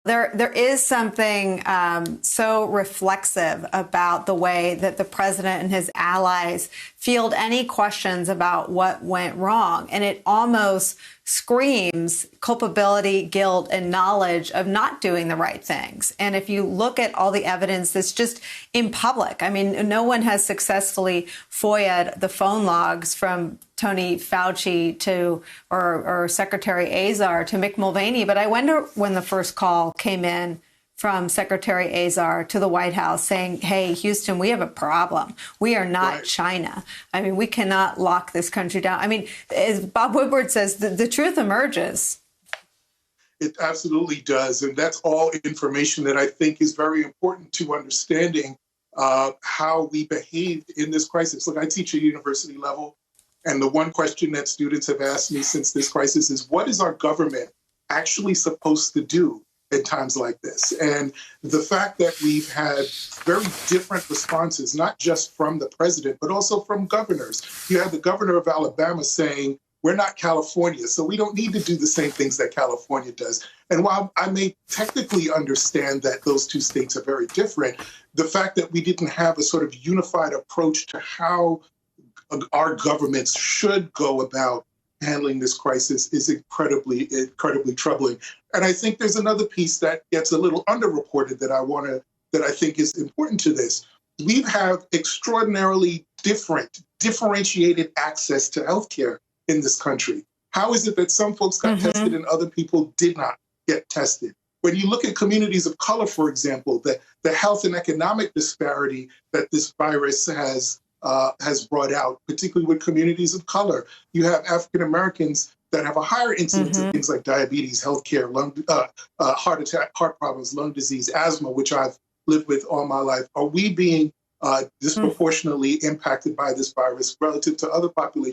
There is something so reflexive about the way that the president and his allies field any questions about what went wrong. And it almost screams culpability, guilt, and knowledge of not doing the right things. And if you look at all the evidence that's just in public, I mean, no one has successfully FOIA'd the phone logs from Tony Fauci to or Secretary Azar to Mick Mulvaney. But I wonder when the first call came in from Secretary Azar to the White House saying, hey, Houston, we have a problem. We are not China. I mean, we cannot lock this country down. I mean, as Bob Woodward says, the truth emerges. It absolutely does. And that's all information that I think is very important to understanding how we behaved in this crisis. Look, I teach at university level. And the one question that students have asked me since this crisis is, what is our government actually supposed to do in times like this? And the fact that we've had very different responses, not just from the president, but also from governors. You had the governor of Alabama saying, we're not California, so we don't need to do the same things that California does. And while I may technically understand that those two states are very different, the fact that we didn't have a sort of unified approach to how our governments should go about handling this crisis is incredibly troubling. And I think there's another piece that gets a little underreported that I think is important to this. We have extraordinarily differentiated access to healthcare in this country. How is it that some folks got tested and other people did not get tested? When you look at communities of color, for example, the health and economic disparity that this virus has brought out, particularly with communities of color. You have African Americans that have a higher incidence of things like diabetes, healthcare, heart attack, heart problems, lung disease, asthma, which I've lived with all my life. Are we being disproportionately impacted by this virus relative to other populations?